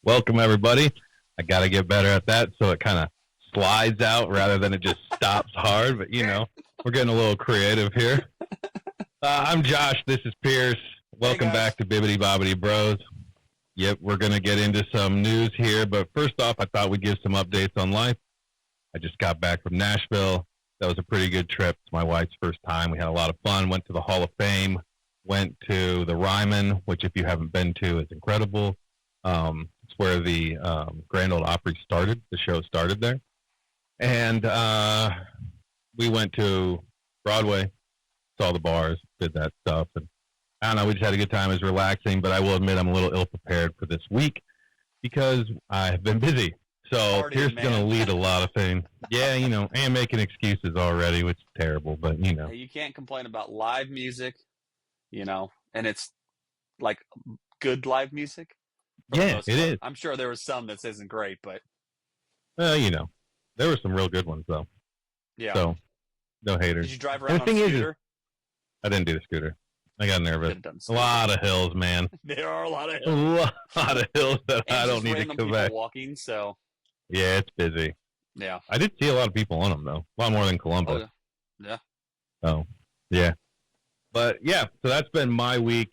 Welcome, everybody. I got to get better at that so it kind of slides out rather than it just stops hard. But, we're getting a little creative here. I'm Josh. This is Pierce. Welcome back to Bibbidi Bobbidi Bros. Yep, we're going to get into some news here. But first off, I thought we'd give some updates on life. I just got back from Nashville. That was a pretty good trip. It's my wife's first time. We had a lot of fun. Went to the Hall of Fame. Went to the Ryman, which if you haven't been to, is incredible. It's where the Grand Ole Opry started. The show started there. And we went to Broadway, saw the bars, did that stuff. And I don't know, we just had a good time. It was relaxing, but I will admit I'm a little ill-prepared for this week because I've been busy. So Pierce is going to lead a lot of things. Yeah, and making excuses already, which is terrible, but You can't complain about live music, and it's like good live music. Yeah, it is. I'm sure there was some that isn't great, but there were some real good ones though. Yeah. So no haters. Did you drive around on a scooter? I didn't do the scooter. I got nervous. A lot of hills, man. There are a lot of hills. A lot of hills that I don't need to come back. Walking, so. Yeah, it's busy. Yeah. I did see a lot of people on them though. A lot more than Columbus. Oh, yeah. Oh, yeah. But yeah, so that's been my week.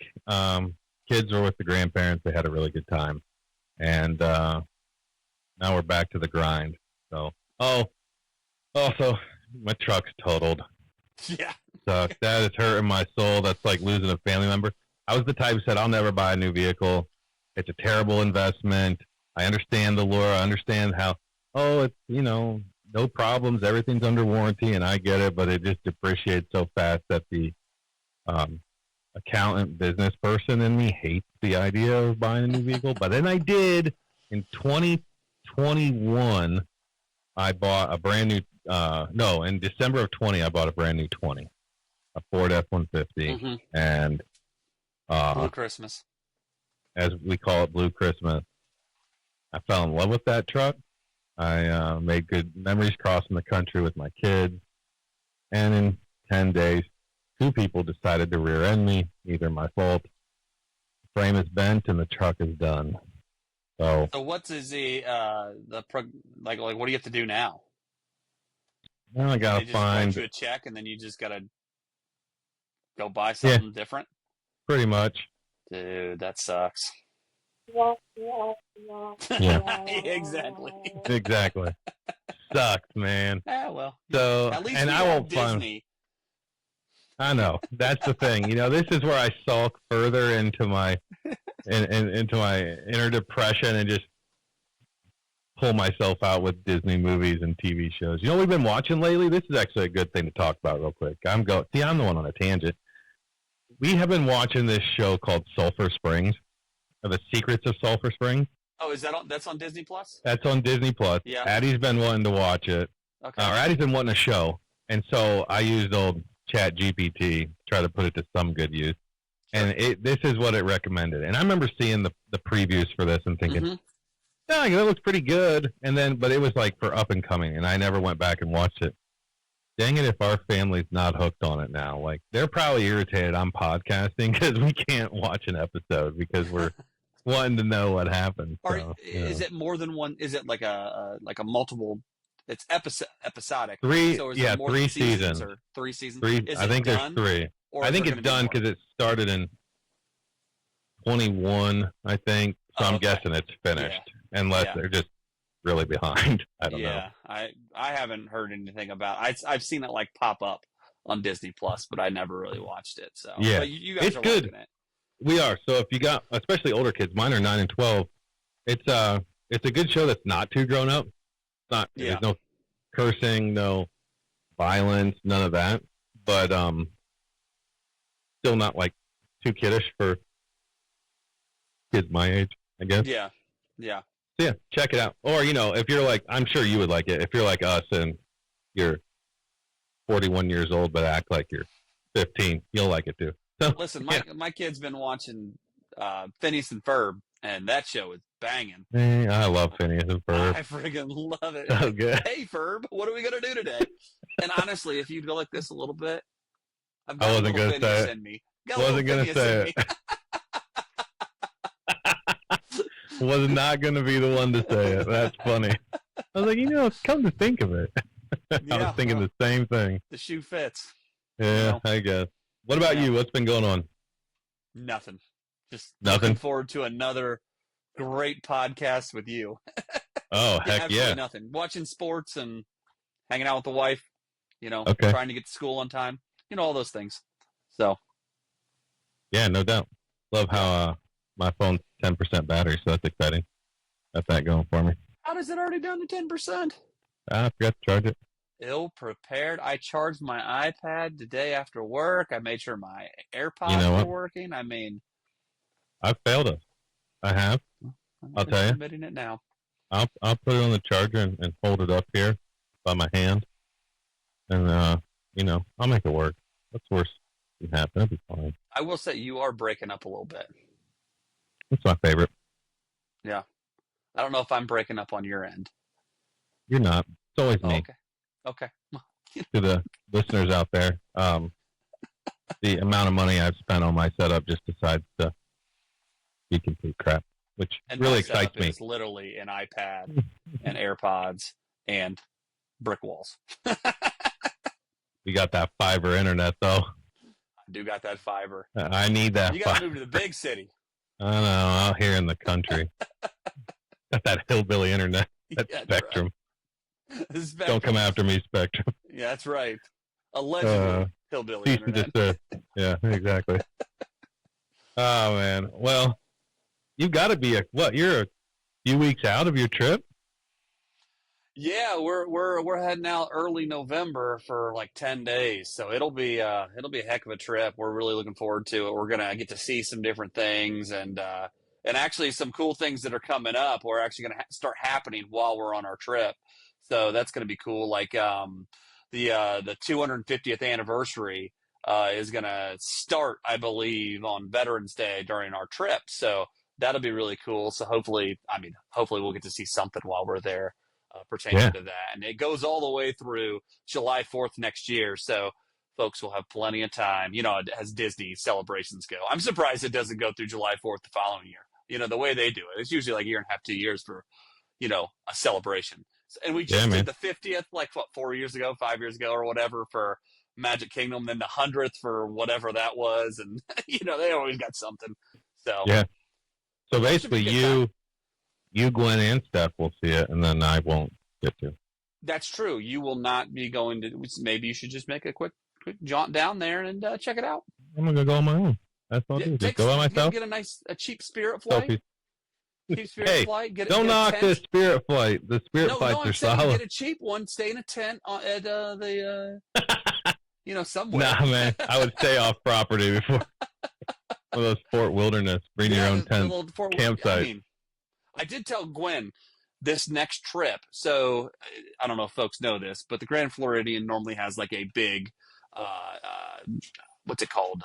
Kids were with the grandparents. They had a really good time. And now we're back to the grind. So, also, my truck's totaled. Yeah. Sucks. That is hurting my soul. That's like losing a family member. I was the type who said, I'll never buy a new vehicle. It's a terrible investment. I understand the lure. I understand how, it's, no problems. Everything's under warranty, and I get it, but it just depreciates so fast that the accountant business person in me hates the idea of buying a new vehicle. But then I did. In 2021, I bought a brand new, in December of 20, I bought a brand new 20, a Ford F-150. Mm-hmm. And Blue Christmas. As we call it, Blue Christmas. I fell in love with that truck. I made good memories crossing the country with my kids. And in 10 days, 2 people decided to rear end me. Neither my fault. The frame is bent and the truck is done. So what is what do you have to do now? Well, I gotta find you a check and then you just gotta go buy something different. Pretty much. Dude, that sucks. Yeah. Exactly. Exactly. Sucks, man. Well. So at least and I won't Disney. I know. That's the thing. This is where I sulk further into my into my inner depression and just pull myself out with Disney movies and TV shows. You know what we've been watching lately? This is actually a good thing to talk about real quick. I'm the one on a tangent. We have been watching this show called Sulphur Springs, or The Secrets of Sulphur Springs. Oh, is that's on Disney Plus? That's on Disney Plus. Yeah. Addie's been wanting to watch it. Okay. Or Addie's been wanting a show. And so I used old Chat GPT to try to put it to some good use. Sure. And this is what it recommended. And I remember seeing the previews for this and thinking, that looks pretty good. And then, but it was like for up and coming, and I never went back and watched it. Dang it, if our family's not hooked on it now. Like, they're probably irritated I'm podcasting because we can't watch an episode because we're wanting to know what happened. Is it more than one? Is it like a multiple? It's episodic. 3, so 3 seasons. Or 3 seasons? I think there's 3. I think it's done because it started in 21, I think. So I'm guessing it's finished, unless they're just really behind. I don't know. Yeah, I haven't heard anything about. I've seen it like pop up on Disney Plus, but I never really watched it. So yeah, but you guys it's are good. watching it. We are. So if you got, especially older kids, mine are 9 and 12. It's a good show that's not too grown up. There's no cursing, no violence, none of that. But still not like too kiddish for kids my age, I guess. Yeah. So yeah, check it out. Or, if you're like, I'm sure you would like it. If you're like us and you're 41 years old but act like you're 15, you'll like it too. So, listen, my kid's been watching Phineas and Ferb, and that show is banging. Hey, I love Phineas and Ferb. I friggin' love it. So good. Hey, Ferb, what are we going to do today? And honestly, if you go like this a little bit, I've got I wasn't going to say it. in me. Wasn't going to say it. Was not going to be the one to say it. That's funny. I was like, come to think of it. I was thinking the same thing. The shoe fits. Yeah, I guess. What about you? What's been going on? Nothing. Just Nothing. Looking forward to another great podcast with you. Oh, heck yeah. Nothing. Watching sports and hanging out with the wife, Okay. trying to get to school on time, all those things. So. Yeah, no doubt. Love how my phone's 10% battery, so that's exciting. Got that going for me. How does it already down to 10%? I forgot to charge it. Ill prepared. I charged my iPad today after work. I made sure my AirPods were working. I mean, I've failed us. I have. I'll tell you. Admitting it now. I'll put it on the charger and hold it up here by my hand, and I'll make it work. What's worse can happen? It'll be fine. I will say you are breaking up a little bit. That's my favorite. Yeah, I don't know if I'm breaking up on your end. You're not. It's always me. Okay. To the listeners out there, the amount of money I've spent on my setup just decides to be complete crap, which really excites me. It's literally an iPad and AirPods and brick walls. You got that fiber internet, though. I do got that fiber. I need that. You got to move to the big city. I know, out here in the country. Got that hillbilly internet, that Spectrum. Right. Don't come after me, Spectrum. Yeah, that's right. Allegedly, hillbilly internet. Yeah, exactly. Oh, man. Well, you've got to be you're a few weeks out of your trip? Yeah, we're heading out early November for like 10 days, so it'll be a heck of a trip. We're really looking forward to it. We're gonna get to see some different things and actually some cool things that are coming up. We're actually gonna start happening while we're on our trip, so that's gonna be cool. Like the 250th anniversary is gonna start, I believe, on Veterans Day during our trip, so that'll be really cool. So hopefully we'll get to see something while we're there. Pertaining to that. And it goes all the way through July 4th next year. So folks will have plenty of time, as Disney celebrations go. I'm surprised it doesn't go through July 4th the following year. The way they do it. It's usually like a year and a half, 2 years for, a celebration. And we just did the 50th, 4 years ago, 5 years ago or whatever for Magic Kingdom, then the 100th for whatever that was. And, they always got something. So, yeah. So basically you, Gwen, and Steph will see it, and then I won't get to. That's true. You will not be going to. Maybe you should just make a quick jaunt down there and check it out. I'm gonna go on my own. That's all. Just go by myself. Get a cheap Spirit flight. Cheap Spirit flight. Don't knock the Spirit flight. The Spirit flights are solid. Get a cheap one. Stay in a tent at the somewhere. Nah, man. I would stay off property before one of those Fort Wilderness. Bring your own tent campsite. I did tell Gwen this next trip. So I don't know if folks know this, but the Grand Floridian normally has like a big, what's it called?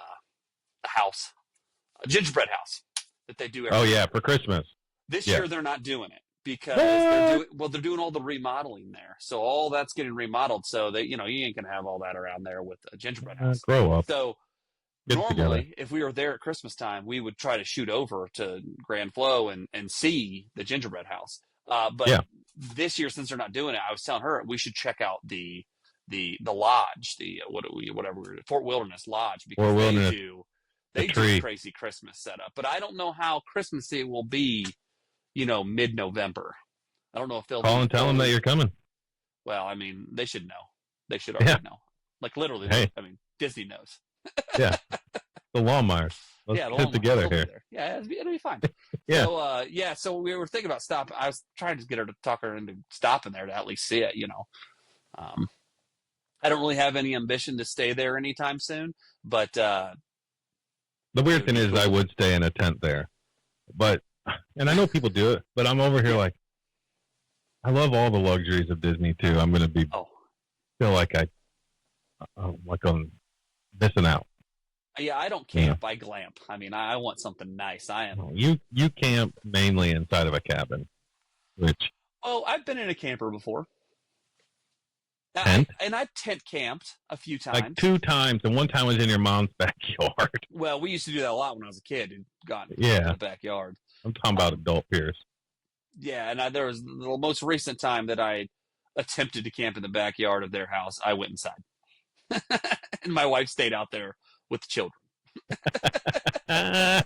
A house, a gingerbread house that they do every year. For Christmas. This year they're not doing it because they're doing all the remodeling there. So all that's getting remodeled. So they, you ain't gonna have all that around there with a gingerbread house. Grow up. So normally, if we were there at Christmas time, we would try to shoot over to Grand Flo and see the gingerbread house. But this year, since they're not doing it, I was telling her we should check out the lodge, Fort Wilderness Lodge, because they do a crazy Christmas setup. But I don't know how Christmassy it will be, mid-November. I don't know if they'll call and tell them that you're coming. Well, I mean, they should know. They should already know. Like literally, Disney knows. Yeah, the Walmart. Let's get together here. Yeah, it'll be fine. Yeah. So we were thinking about stopping. I was trying to get her to talk her into stopping there to at least see it. I don't really have any ambition to stay there anytime soon, but the weird thing is, I would stay in a tent there, and I know people do it, but I'm over here like, I love all the luxuries of Disney too. I'm gonna feel like I'm missing out. Yeah, I don't camp. I glamp. I mean, I want something nice. You camp mainly inside of a cabin, which. Oh, I've been in a camper before. Tent? I tent camped a few times. Like 2 times, and one time was in your mom's backyard. Well, we used to do that a lot when I was a kid and got in the backyard. I'm talking about adult Pierce. Yeah, and there was the most recent time that I attempted to camp in the backyard of their house. I went inside, and my wife stayed out there with the children. Oh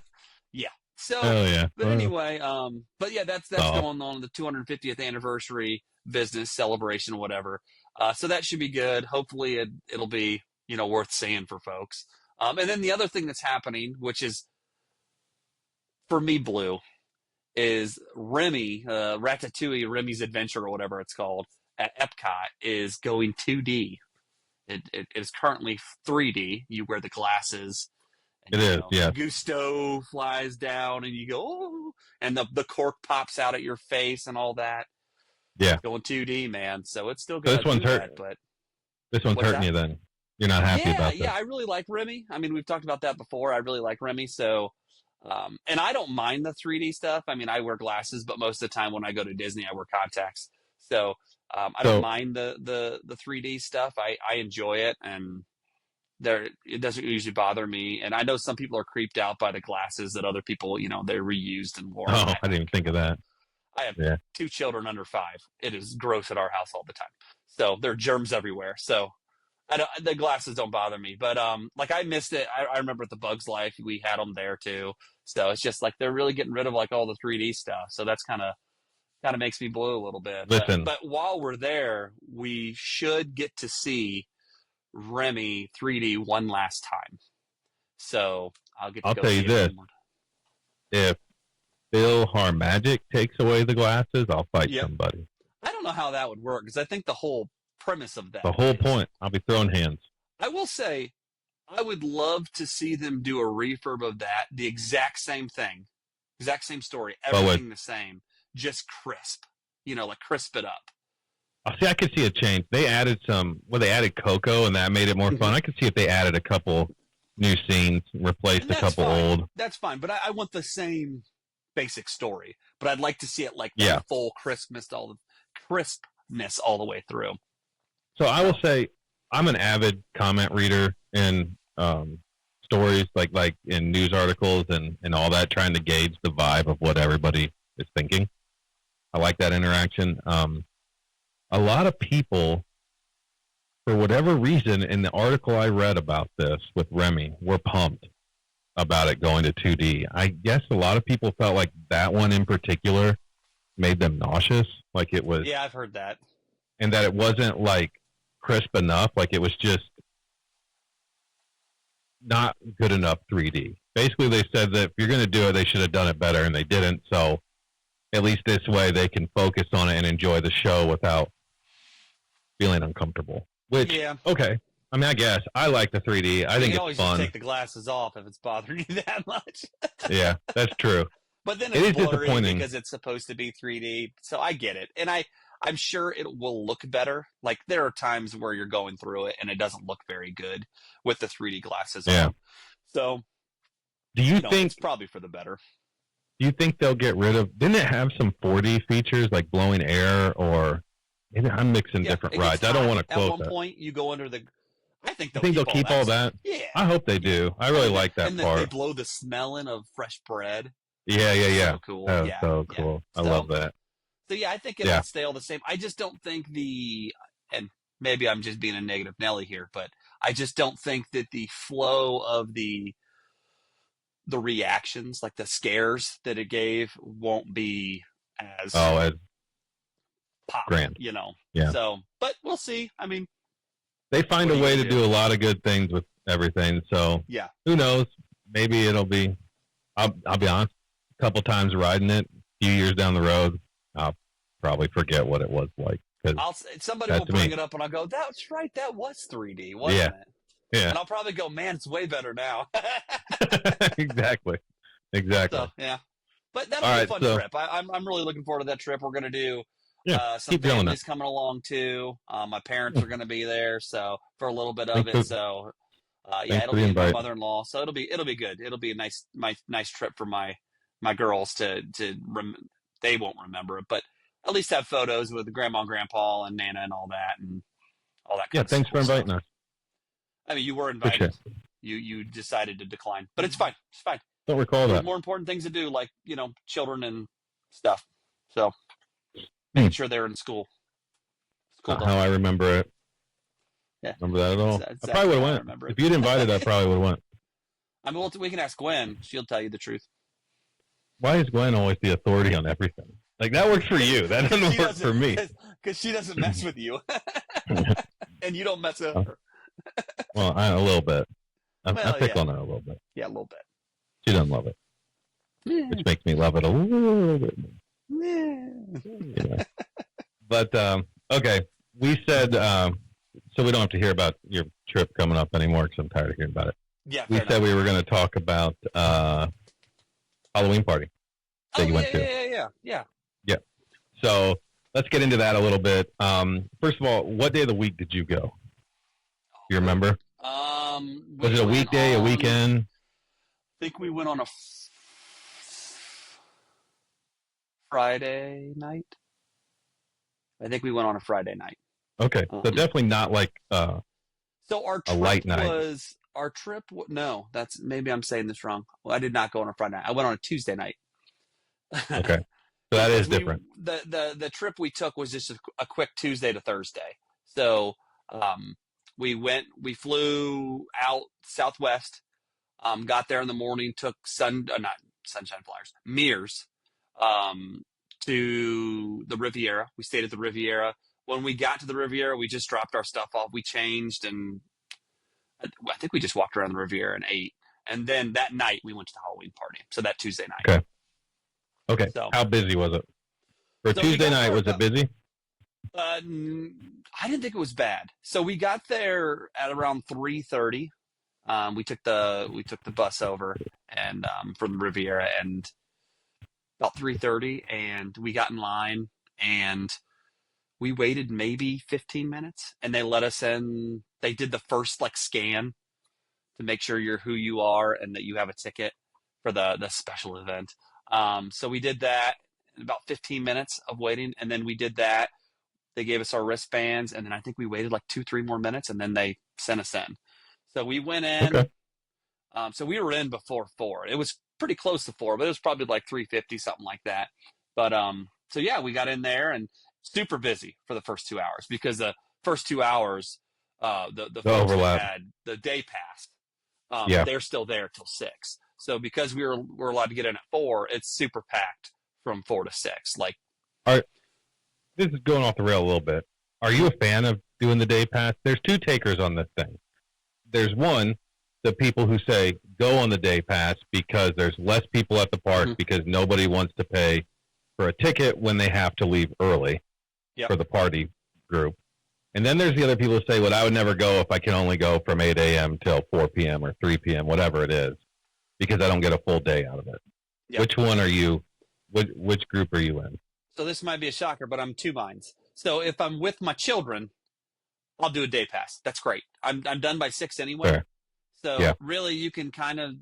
Yeah. So, yeah. but anyway, but yeah, that's Oh, going on the 250th anniversary business celebration, whatever. So that should be good. Hopefully, it'll be worth seeing for folks. And then the other thing that's happening, which is for me, blue, is Remy, Ratatouille, Remy's Adventure, or whatever it's called, at Epcot is going 2D. It is currently 3D. You wear the glasses, it and is. Yeah. Gusto flies down, and you go, oh, and the cork pops out at your face, and all that. Yeah. Going 2D, man. So it's still So going to do that, but This one's what's hurting that? you then. You're not happy about this. Yeah, I really like Remy. I mean, we've talked about that before. I really like Remy, so and I don't mind the 3D stuff. I mean, I wear glasses, but most of the time when I go to Disney, I wear contacts. So I don't So mind the 3D stuff. I enjoy it, and it doesn't usually bother me. And I know some people are creeped out by the glasses that other people, they're reused and worn. I didn't even think of that. I have Yeah. 2 children under 5. It is gross at our house all the time. So there are germs everywhere. So the glasses don't bother me, but like I missed it. I remember at the Bugs Life we had them there too. So it's just like they're really getting rid of like all the 3D stuff. So that's kind of makes me blue a little bit. Listen, But while we're there, we should get to see Remy 3D one last time. So I'll get to I'll go tell see you it this. one more. If Phil Harmagic takes away the glasses, I'll fight Yep. somebody. I don't know how that would work because I think the whole premise of that. The whole is- point. I'll be throwing hands. I will say, I would love to see them do a refurb of that, the exact same thing, exact same story, But with- everything the same, just crisp, like crisp it up. See, I could see a change. They added they added Coco, and that made it more fun. I could see if they added a couple new scenes, replaced And a that's couple fine. old. That's fine, but I want the same basic story, but I'd like to see it like Yeah. that full crispness all the way through. So I will say, I'm an avid comment reader in stories, like in news articles and all that, trying to gauge the vibe of what everybody is thinking. I like that interaction. A lot of people, for whatever reason, in the article I read about this with Remy, were pumped about it going to 2D. I guess a lot of people felt like that one in particular made them nauseous, like it was, Yeah, I've heard that. and that it wasn't like crisp enough, like it was just not good enough 3D. Basically, they said that if you're going to do it, they should have done it better, and they didn't. So at least this way, they can focus on it and enjoy the show without feeling uncomfortable. Which, Yeah. okay. I mean, I guess I like the 3D. I You think can always it's fun. just take the glasses off if it's bothering you that much. Yeah, that's true. But then It it's is blurry disappointing. because it's supposed to be 3D. So I get it. And I'm sure it will look better. Like there are times where you're going through it and it doesn't look very good with the 3D glasses Yeah. on. So Do you think it's probably for the better. they'll get rid of? Didn't it have some 4D features like blowing air or? Maybe I'm mixing different it gets rides. I don't hot. want to quote At one that. point, you go under the. I think I think they'll keep all that. Yeah. I hope they do. I really like that and they part. blow the smell in of fresh bread. Yeah. So cool. Oh, yeah. so yeah. cool. I So- love that. So yeah, I think it'll stay all the same. I just don't think and maybe I'm just being a negative Nelly here, but I just don't think that the flow of the reactions, like the scares that it gave, won't be as Oh, pop, grand. Yeah. So, but we'll see. I mean, they find What a are way you to gonna do a lot of good things with everything. So yeah. who knows? Maybe it'll be. I'll be honest. A couple times riding it, a few years down the road, I'll probably forget what it was like. Cause Somebody will bring it up, and I'll go, "That's right, that was 3D, wasn't it?" yeah, And I'll probably go, "Man, it's way better now." exactly. So yeah, but that'll All be a right, fun so- trip. I'm really looking forward to that trip. We're gonna do some keep doing families coming along too. My parents are gonna be there, so for a little bit of Thanks it. for- So thanks it'll for the be my invite. mother-in-law. So it'll be good. It'll be a nice trip for my girls to they won't remember it, but at least have photos with grandma and grandpa and Nana and all that and all that. Yeah, Kind thanks of for inviting stuff. us. I mean, you were Appreciate invited. You decided to decline, but it's fine. It's fine. Don't recall There's that. more important things to do, like children and stuff. So Hmm. making sure they're in school. It's cool Not though. how I remember it. Yeah, Remember that at all? that's I probably exactly would how have I went. remember If you'd invited, I it. probably would have went. I mean, we can ask Gwen. She'll tell you the truth. Why is Gwen always the authority on everything? Like, that works for you. That doesn't work for me. Because she doesn't mess with you, and you don't mess with her. Well, a little bit. I Well, pick yeah, on her a little bit. yeah, a little bit. She doesn't love it, which makes me love it a little bit more. Anyway. But, okay. We said, so we don't have to hear about your trip coming up anymore because I'm tired of hearing about it. Yeah, We said we were going to talk about Halloween party that you went to. Yeah. Yeah. So let's get into that a little bit. First of all, what day of the week did you go? You remember? Was it a weekday, a weekend? I think we went on a Friday night. I think we went on a Friday night. Okay, so definitely not like so our trip a light night. No, that's maybe I'm saying this wrong. Well, I did not go on a Friday night. I went on a Tuesday night. Okay, so that is different. The trip we took was just a quick Tuesday to Thursday. So we flew out Southwest, got there in the morning, took not Sunshine Flyers, Mears, to the Riviera. We stayed at the Riviera. When we got to the Riviera, we just dropped our stuff off. We changed, and I think we just walked around the Riviera and ate. And then that night, we went to the Halloween party. So that Tuesday night. Okay. So, how busy was it? For Tuesday night, was it busy? I didn't think it was bad. So we got there at around 3:30. We took the bus over and from the Riviera, and about 3:30, and we got in line, and we waited maybe 15 minutes, and they let us in. They did the first scan to make sure you're who you are and that you have a ticket for the special event. So we did that in about 15 minutes of waiting, and then we did that. They gave us our wristbands, and then I think we waited 2-3 more minutes, and then they sent us in. So we went in. Okay. So we were in before 4. It was pretty close to 4, but it was probably 3:50, something like that. But so yeah, we got in there and super busy for the first 2 hours, because the first 2 hours, the folks that had the day pass, they're still there till 6. So because we're allowed to get in at 4, it's super packed from 4 to 6. This is going off the rail a little bit. Are you a fan of doing the day pass? There's two takers on this thing. There's one, the people who say go on the day pass because there's less people at the park, because nobody wants to pay for a ticket when they have to leave early for the party group. And then there's the other people who say, well, I would never go if I can only go from 8 a.m. till 4 p.m. or 3 p.m., whatever it is, because I don't get a full day out of it. Yep. Which one are you? Which group are you in? So this might be a shocker, but I'm two minds. So if I'm with my children, I'll do a day pass. That's great. I'm done by 6 anyway. Fair. So really, you can kind of,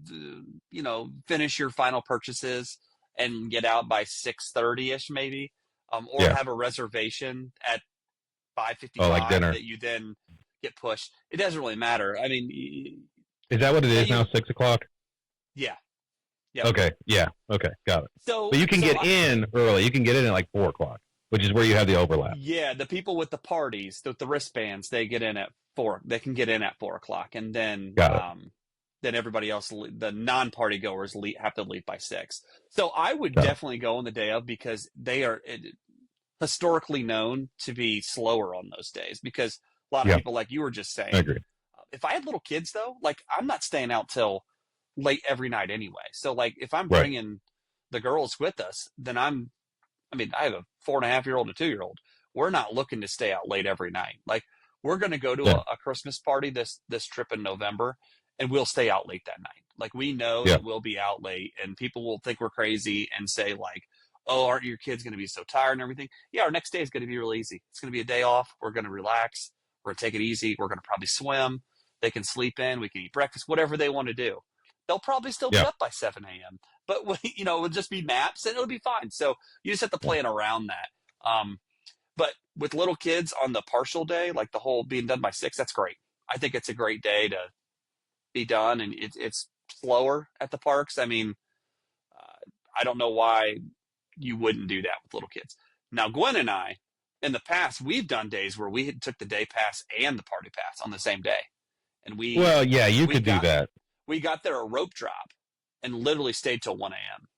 finish your final purchases and get out by 6:30ish maybe, or have a reservation at 5:55 dinner, that you then get pushed. It doesn't really matter. I mean, is that what it is now? 6 o'clock? Yeah. Yep. Okay. Yeah. Okay. Got it. So, but you can get in early. You can get in at 4 o'clock, which is where you have the overlap. Yeah. The people with the parties, the wristbands, they get in at 4. They can get in at 4 o'clock, and then then everybody else, the non-party goers, have to leave by 6. So I would definitely go on the day of, because they are historically known to be slower on those days, because a lot of people, like you were just saying. I agree. If I had little kids though, I'm not staying out till late every night anyway. So if I'm bringing the girls with us, then I have a 4.5-year-old and a 2-year-old. We're not looking to stay out late every night. We're going to go to a Christmas party this trip in November, and we'll stay out late that night. We know that we'll be out late, and people will think we're crazy and say oh, aren't your kids going to be so tired and everything? Yeah, our next day is going to be real easy. It's going to be a day off. We're going to relax. We're going to take it easy. We're going to probably swim. They can sleep in. We can eat breakfast, whatever they want to do. They'll probably still be up by 7 a.m. But, it'll just be naps, and it'll be fine. So you just have to plan around that. But with little kids on the partial day, the whole being done by 6, that's great. I think it's a great day to be done, and it's slower at the parks. I mean, I don't know why you wouldn't do that with little kids. Now, Gwen and I, in the past, we've done days where we had took the day pass and the party pass on the same day, and Well, yeah, you could do got that. we got there a rope drop and literally stayed till 1 a.m.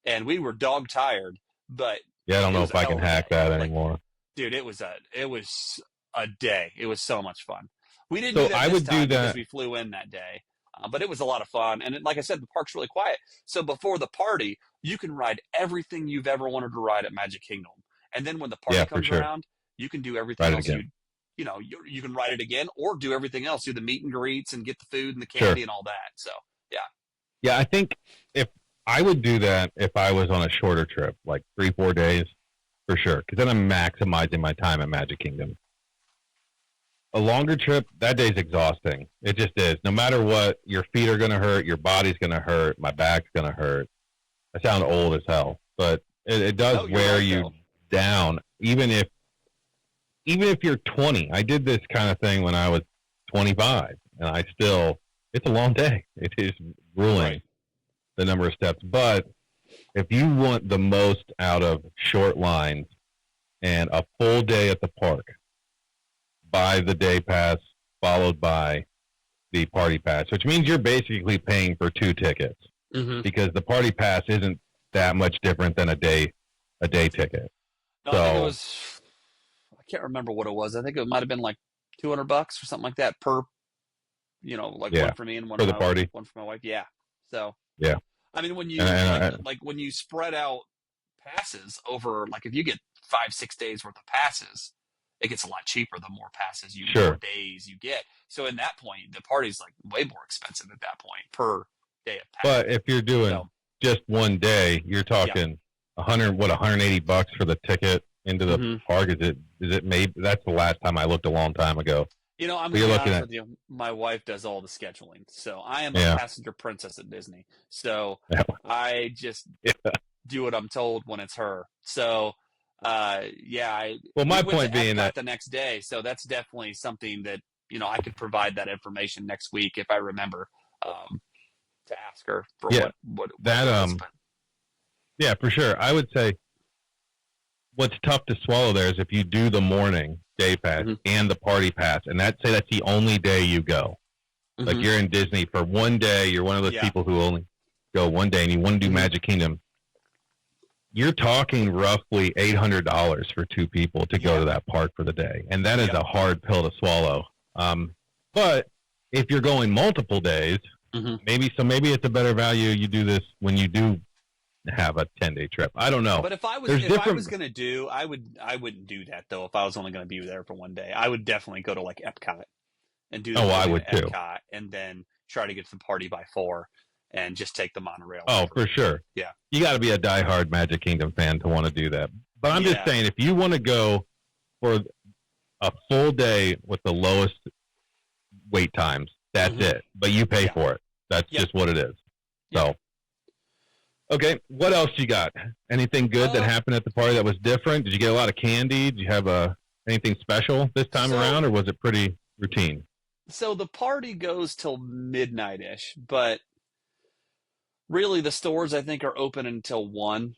and we were dog tired, but Yeah, I don't it know was if a I hell can of a hack day. that Like, anymore. dude, it was a day. It was so much fun. We didn't So do that I this would do time because that. we flew in that day, but it was a lot of fun. And like I said, the park's really quiet. So before the party, you can ride everything you've ever wanted to ride at Magic Kingdom. And then when the party Yeah, for comes sure. around, you can do everything Ride it else. again. You can ride it again or do everything else. Do the meet and greets and get the food and the Sure. candy and all that. So, yeah. Yeah, I think if I would do that if I was on a shorter trip, like 3-4 days, for sure. Because then I'm maximizing my time at Magic Kingdom. A longer trip, that day's exhausting. It just is. No matter what, your feet are going to hurt, your body's going to hurt, my back's going to hurt. I sound old as hell, but it does No, you're wear right, you though. down. Even if you're 20, I did this kind of thing when I was 25, and it's a long day. It is grueling, Right. the number of steps. But if you want the most out of short lines and a full day at the park, buy the day pass followed by the party pass, which means you're basically paying for 2 tickets Mm-hmm. because the party pass isn't that much different than a day ticket. No, I think it So- was, I can't remember what it was. I think it might have been like $200 or something like that per, like Yeah, one for me and one for the my, party. one for my wife. Yeah. So, Yeah. I mean, when you, And like when you spread out passes over, like if you get 5-6 days worth of passes, it gets a lot cheaper the more passes the Sure. more days you get. So in that point, the party's like way more expensive at that point per day of pass. But if you're doing So, just one day, you're talking $180 for the ticket into the Mhm. park. Is it maybe that's the last time I looked a long time ago. I'm You're going to be looking honest at- with you. My wife does all the scheduling. So I am Yeah. a passenger princess at Disney. So Yeah. I just Yeah. do what I'm told when it's her. So, yeah. Well, my we went point to being Epcot that the next day. So that's definitely something that, I could provide that information next week if I remember to ask her for Yeah. what That, it was, but- yeah, for sure. I would say what's tough to swallow there is if you do the morning day pass Mhm. and the party pass, and that's the only day you go. Like Mhm. you're in Disney for one day, you're one of those Yeah. people who only go one day, and you want to do Mhm. Magic Kingdom. You're talking roughly $800 for 2 people to go Yeah. to that park for the day, and that is Yeah. a hard pill to swallow. But if you're going multiple days, Mhm. maybe it's a better value. You do this when you do have a 10-day trip. I don't know. But if I was There's different- going to do, I wouldn't do that though. If I was only going to be there for one day, I would definitely go to like Epcot and do. Oh, I morning would at too. Epcot, and then try to get to the party by 4, and just take the monorail. Oh, over. for sure. Yeah. You got to be a diehard Magic Kingdom fan to want to do that. But I'm Yeah. just saying, if you want to go for a full day with the lowest wait times, that's Mhm. it. But you pay Yeah. for it. That's Yep. just what it is. Yep. So, okay, what else you got? Anything good that happened at the party that was different? Did you get a lot of candy? Did you have anything special this time So- around, or was it pretty routine? So the party goes till midnight-ish, but really the stores I think are open until 1.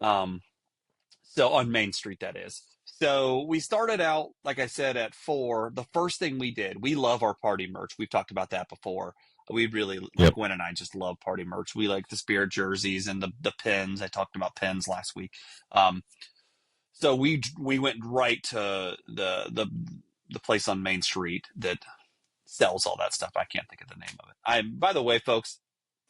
So on Main Street, that is. So we started out, like I said, at 4. The first thing we did, we love our party merch. We've talked about that before. We really, Yep. Gwen and I just love party merch. We like the Spirit jerseys and the pins. I talked about pins last week. So we went right to the place on Main Street that sells all that stuff. I can't think of the name of it. By the way, folks,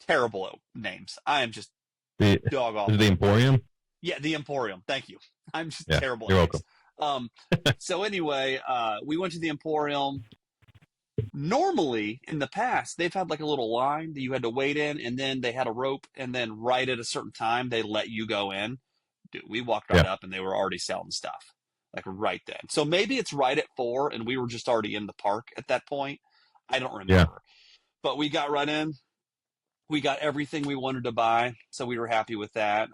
terrible at names. I am just The, dog is awful. it the Emporium? Yeah, the Emporium. Thank you. I'm just Yeah, terrible. you're at names. So anyway, we went to the Emporium. Normally, in the past, they've had like a little line that you had to wait in, and then they had a rope, and then right at a certain time, they let you go in. Dude, we walked right up, and they were already selling stuff, like right then. So maybe it's right at 4, and we were just already in the park at that point. I don't remember. But we got right in. We got everything we wanted to buy, so we were happy with that.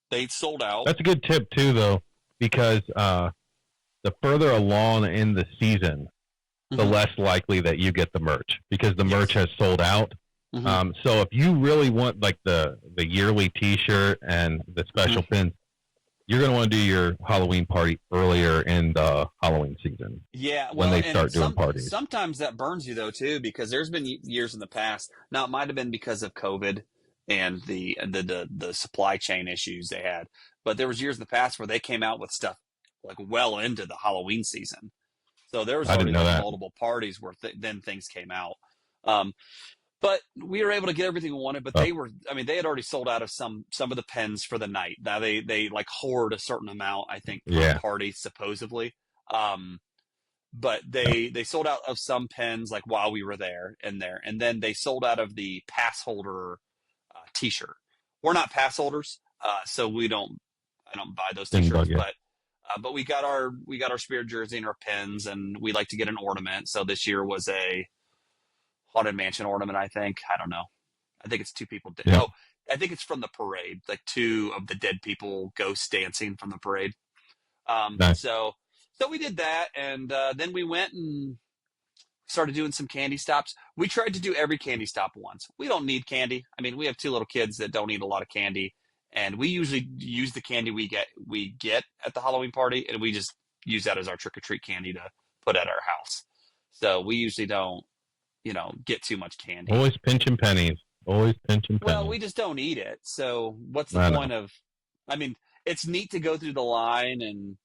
They sold out. That's a good tip too, though, because the further along in the season, the Mhm. less likely that you get the merch because the Yes. merch has sold out. Hmm. So if you really want like the yearly T-shirt and the Hmm. special pins, you're going to want to do your Halloween party earlier in the Halloween season Yeah, when well, they and start doing parties. sometimes that burns you though too, because there's been years in the past. Now it might have been because of COVID and the supply chain issues they had, but there was years in the past where they came out with stuff like well into the Halloween season. So there was I already didn't know like that. multiple parties where then things came out. Um, but we were able to get everything we wanted. But Oh, they were, I mean, they had already sold out of some of the pens for the night. Now they like hoard a certain amount, I think, per yeah. party supposedly. Um, but Yeah. they sold out of some pens like while we were there, and then they sold out of the pass holder T-shirt. We're not pass holders, so we don't. I don't buy those Didn't T-shirts, bug you. but we got our Spirit jersey and our pins, and we like to get an ornament. So this year was a Haunted Mansion ornament. I think I don't know. I think it's two people. Yeah. Oh, I think it's from the parade, like two of the dead people ghosts dancing from the parade. Um, Nice. so so we did that, and then we went and started doing some candy stops. We tried to do every candy stop once. We don't need candy. I mean, we have two little kids that don't eat a lot of candy, and we usually use the candy we get at the Halloween party, and we just use that as our trick or treat candy to put at our house. So we usually don't, get too much candy. Always pinching pennies. Always pinching Well, pennies. we just don't eat it. So what's the I know. point of? I mean, it's neat to go through the line and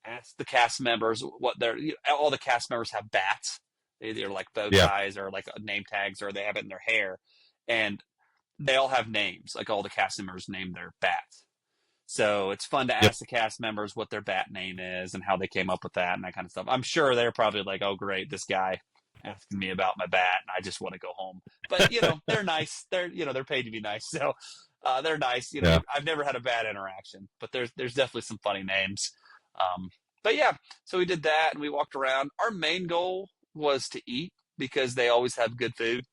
ask the cast members what they're. All the cast members have bats. They're like bow Yeah. ties or like name tags, or they have it in their hair, and they all have names. Like all the cast members name their bats. So it's fun to Yep. ask the cast members what their bat name is and how they came up with that and that kind of stuff. I'm sure they're probably like, "Oh, great, this guy asking me about my bat, and I just want to go home." But they're nice. They're paid to be nice, so they're nice. Yeah. I've never had a bad interaction, but there's definitely some funny names. Um, but yeah, so we did that and we walked around. Our main goal was to eat because they always have good food.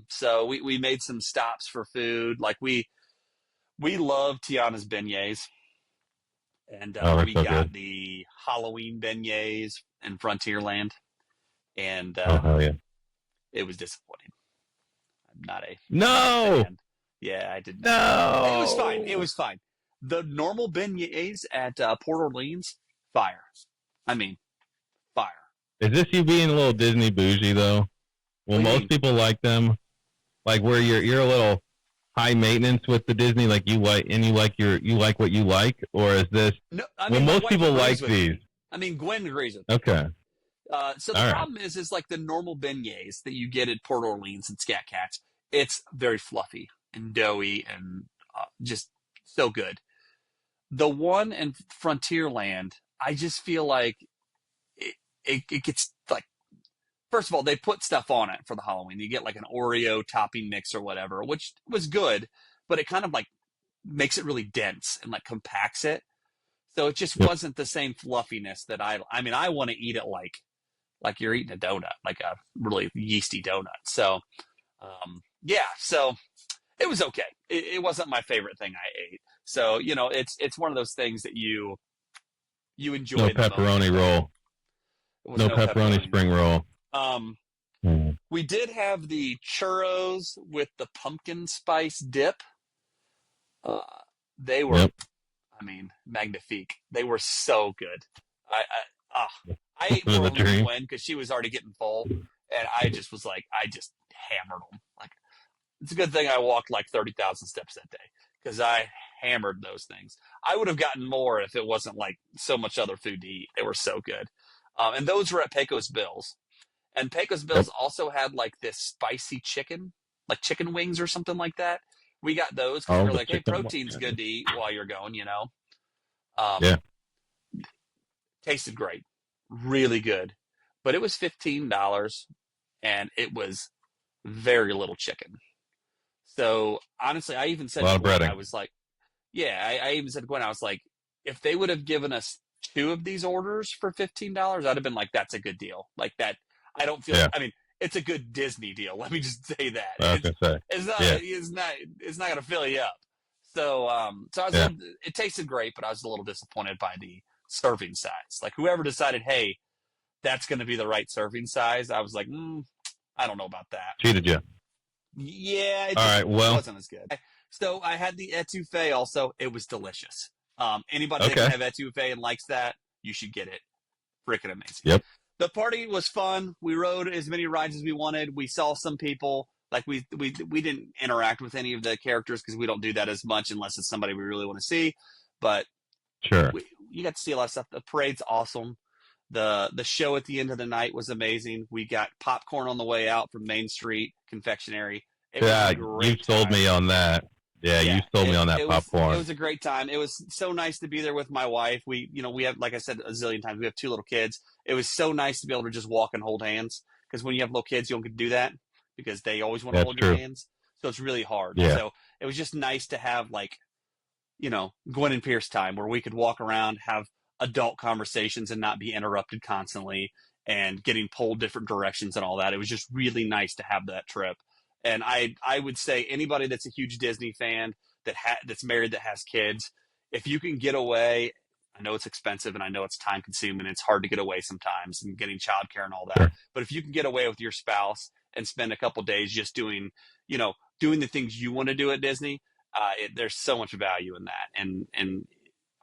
So we made some stops for food. Like we love Tiana's beignets, and Oh, they're we so got good. the Halloween beignets in Frontierland, and Oh, hell yeah. it was disappointing. I'm not a No. fan. Yeah, I did not. It was fine. It No. was fine. The normal beignets at Port Orleans, fire. I mean, fire. Is this you being a little Disney bougie though? Well, What do you most mean? people like them. Like where you're a little high maintenance with the Disney, like you like what you like, or is this? No, I Well, mean my most wife people like agrees with these. me. I mean Gwen agrees with me. Okay. So the All right. problem is like the normal beignets that you get at Port Orleans and Scat Cats. It's very fluffy and doughy and just so good. The one in Frontierland, I just feel like it gets like, first of all, they put stuff on it for the Halloween. You get like an Oreo topping mix or whatever, which was good, but it kind of like makes it really dense and like compacts it. So it just Yep. wasn't the same fluffiness that I mean, I want to eat it like you're eating a donut, like a really yeasty donut. So, yeah, so it was okay. It wasn't my favorite thing I ate. So, it's one of those things that you No enjoy the moment, pepperoni but roll. it was No no pepperoni pepperoni. spring roll. Um, Mm. we did have the churros with the pumpkin spice dip. Uh, they were, Yep. I mean, magnifique. They were so good. I ate Living more the than dream. Gwen because she was already getting full, and I just was like, I just hammered them. Like it's a good thing I walked like 30,000 steps that day because I hammered those things. I would have gotten more if it wasn't like so much other food to eat. They were so good, and those were at Pecos Bills. And Pecos Yep. Bills also had like this spicy chicken, like chicken wings or something like that. We got those because we Oh, were the like, hey, chicken. protein's good to eat while you're going. Um, Yeah. Tasted great, really good, but it was $15, and it was very little chicken. So honestly, I even A said to lot of Gwen, breading. I was like, yeah, I even said to Gwen, I was like, if they would have given us two of these orders for $15, I'd have been like, that's a good deal. Like that, I don't feel. Yeah. I mean, it's a good Disney deal. Let me just say that I was gonna say. it's not Yeah. it's not going to fill you up. So I was Yeah. it tasted great, but I was a little disappointed by the serving size. Like whoever decided, hey, that's going to be the right serving size, I was like, I don't know about that. Cheated you. Yeah, it All right, well, wasn't as good. So I had the etouffee also. It was delicious. Anybody that okay. can have etouffee and likes that, you should get it. Freaking amazing. Yep. The party was fun. We rode as many rides as we wanted. We saw some people. Like we didn't interact with any of the characters because we don't do that as much unless it's somebody we really want to see. But Sure. you got to see a lot of stuff. The parade's awesome. The show at the end of the night was amazing. We got popcorn on the way out from Main Street Confectionery. Yeah, you sold me on that. Yeah, you sold me on that popcorn. It was a great time. It was so nice to be there with my wife. We have, like I said a zillion times, we have 2 little kids. It was so nice to be able to just walk and hold hands, because when you have little kids, you don't get to do that because they always want to hold your hands. So it's really hard. Yeah. So it was just nice to have, like, Gwen and Pierce time where we could walk around, have adult conversations and not be interrupted constantly and getting pulled different directions and all that. It was just really nice to have that trip. And I would say anybody that's a huge Disney fan that's married, that has kids, if you can get away, I know it's expensive and I know it's time consuming. It's hard to get away sometimes and getting childcare and all that. Sure. But if you can get away with your spouse and spend a couple days just doing the things you want to do at Disney, there's so much value in that. And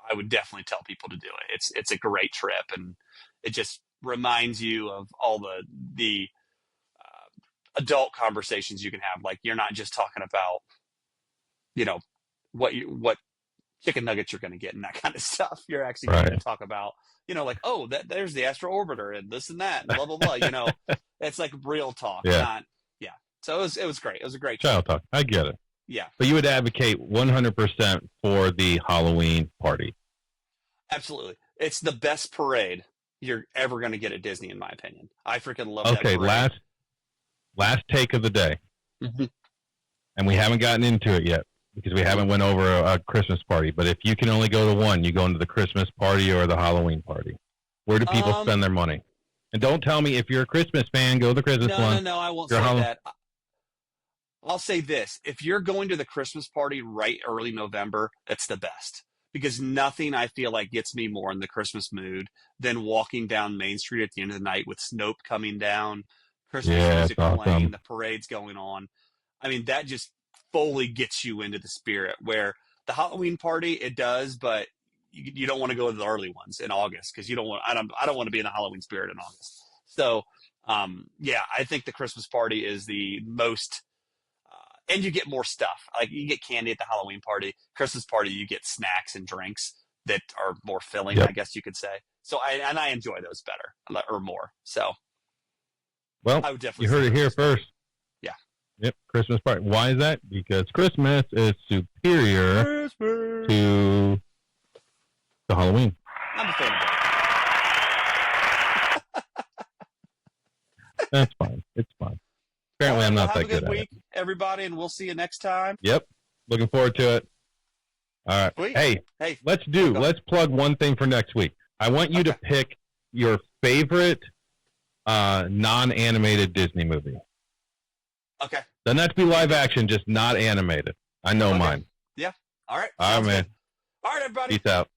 I would definitely tell people to do it. It's a great trip, and it just reminds you of all the adult conversations you can have. Like, you're not just talking about, what chicken nuggets you're going to get and that kind of stuff. You're actually going to talk about, like, oh, there's the Astro Orbiter and this and that and blah, blah, blah. It's like real talk. Yeah. So it was great. It was a great child talk. I get it. Yeah. But you would advocate 100% for the Halloween party. Absolutely. It's the best parade you're ever going to get at Disney, in my opinion. I freaking love that parade. Okay, last take of the day. Mm-hmm. And we haven't gotten into it yet because we haven't went over a Christmas party. But if you can only go to one, you go into the Christmas party or the Halloween party. Where do people spend their money? And don't tell me if you're a Christmas fan, go to the Christmas one. No, I won't say that. I'll say this. If you're going to the Christmas party right early November, that's the best. Because nothing, I feel like, gets me more in the Christmas mood than walking down Main Street at the end of the night with Snope coming down, Christmas music playing, the parade's going on. I mean, that just fully gets you into the spirit. Where the Halloween party, it does, but you don't want to go to the early ones in August because I don't want to be in the Halloween spirit in August. So, I think the Christmas party is the most. And you get more stuff. Like, you get candy at the Halloween party. Christmas party, you get snacks and drinks that are more filling, I guess you could say. So I enjoy those better or more. So, well, I would definitely. You heard it here first. Yeah. Yep. Christmas party. Why is that? Because Christmas is superior to the Halloween. I'm a fan of it. That's fine. It's fine. Apparently, I'm not that good at it. Have a good week, everybody, and we'll see you next time. Yep. Looking forward to it. All right. Sweet. Hey, let's plug one thing for next week. I want you to pick your favorite non-animated Disney movie. Okay. Doesn't have to be live action, just not animated. I know mine. Yeah. All right. All right, man. All right, everybody. Peace out.